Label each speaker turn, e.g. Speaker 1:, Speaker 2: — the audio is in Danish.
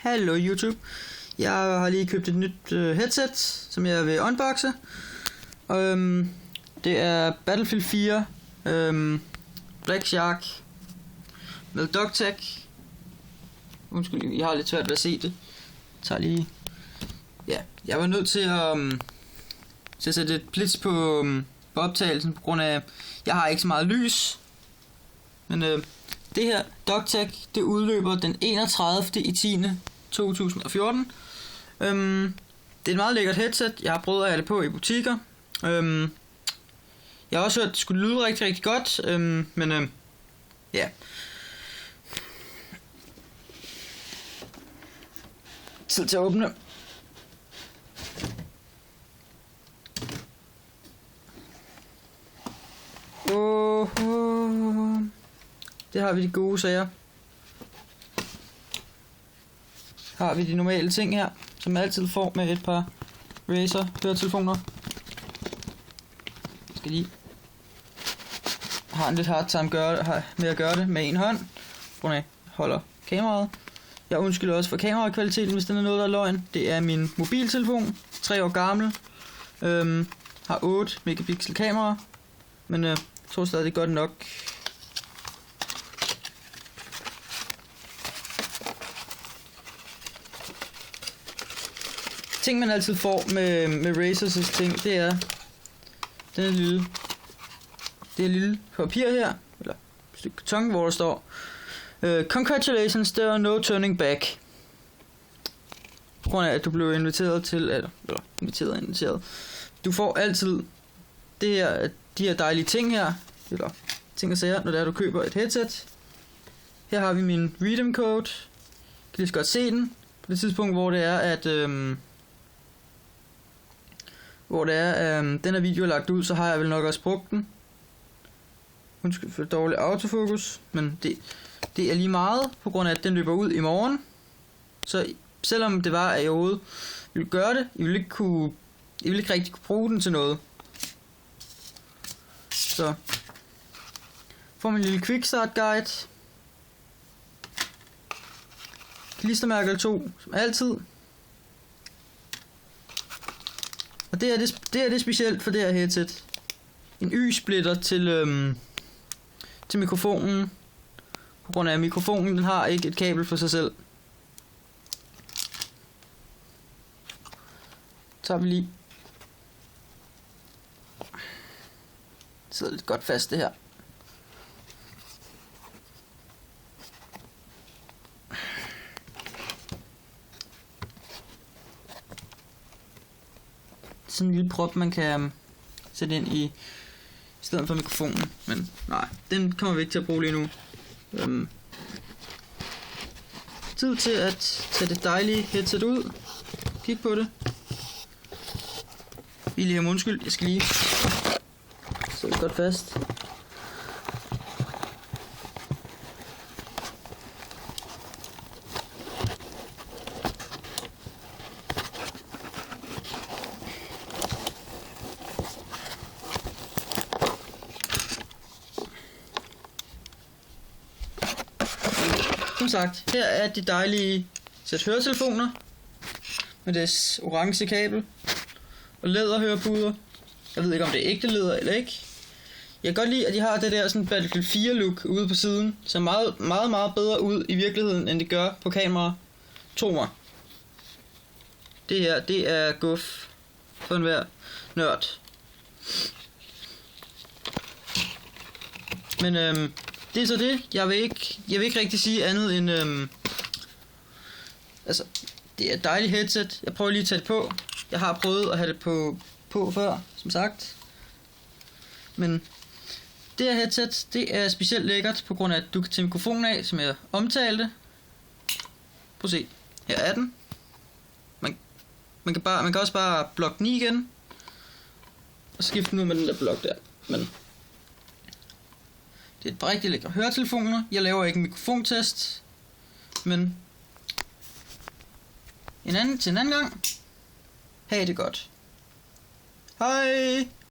Speaker 1: Hallo YouTube. Jeg har lige købt et nyt headset, som jeg vil unboxe. Det er Battlefield 4 Black Shark med DocTac. Undskyld, jeg har lidt svært ved at se det. Jeg tager lige... Ja, jeg var nødt til at sætte et blitz på optagelsen, på grund af, jeg har ikke så meget lys. Men det her DocTac, det udløber den 31. i 10. 2014. Det er et meget lækkert headset. Jeg har prøvet at have det på i butikker. Jeg har også hørt, at det skulle lyde rigtig, rigtig godt. Men ja. Tid til at åbne. Det har vi de gode sager. Har vi de normale ting her, som man altid får med et par Razer høretelefoner. Skal lige har en lidt hard time med at gøre det med en hånd, hvor jeg holder kameraet. Jeg undskylder også for kamerakvaliteten, hvis den er noget, der er løgn. Det er min mobiltelefon, 3 år gammel, har 8 megapixel kamera, men jeg tror stadig det er godt nok. Ting man altid får med Razers ting, det er den lille papir her, eller et stykke karton, hvor der står Congratulations, there are no turning back. På grund af at du blev inviteret. Du får altid de her dejlige ting her, eller ting og sager, når det er, du køber et headset. Her har vi min redeem code. Kan lige så godt se den på det tidspunkt, hvor det er at den her video er lagt ud, så har jeg vel nok også brugt den. Undskyld for dårlig autofokus, men det er lige meget, på grund af at den løber ud i morgen. Så selvom det var, at jeg overhovedet ville gøre det, I ville ikke rigtig kunne bruge den til noget. Så får man en lille quick start guide. Klistermærker 2, som altid. Og det er det specielt for det her headset. En Y-splitter til mikrofonen. På grund af at mikrofonen, den har ikke et kabel for sig selv. Så tager vi lige. Det sidder lidt godt fast det her. Sådan en lille prop man kan sætte ind i stedet for mikrofonen, men nej, den kommer vi ikke til at bruge lige nu. Tid til at tage det dejlige headset ud. Kig på det. Lige om undskyld, jeg skal lige sætte det godt fast. Som sagt, her er de dejlige sæt høretelefoner med deres orange kabel og læderhørepuder. Jeg ved ikke om det er ægte læder eller ikke. Jeg kan godt lide at de har det der sådan Battlefield 4 look ude på siden, så meget, meget, meget bedre ud i virkeligheden end det gør på kamera. Tro mig. Det her, det er guf for enhver nørd. Men det er så det. Jeg vil ikke rigtig sige andet end altså, det er et dejligt headset. Jeg prøver lige at tage det på. Jeg har prøvet at have det på før, som sagt. Men det her headset, det er specielt lækkert på grund af at du kan tage mikrofonen af, som jeg omtalte. Prøv at se. Her er den. Man kan også bare blokke den igen og skifte den ud med den der blok der. Men det er et rigtig lækkert høretelefoner. Jeg laver ikke en mikrofontest, men til en anden gang. Ha' det godt. Hej!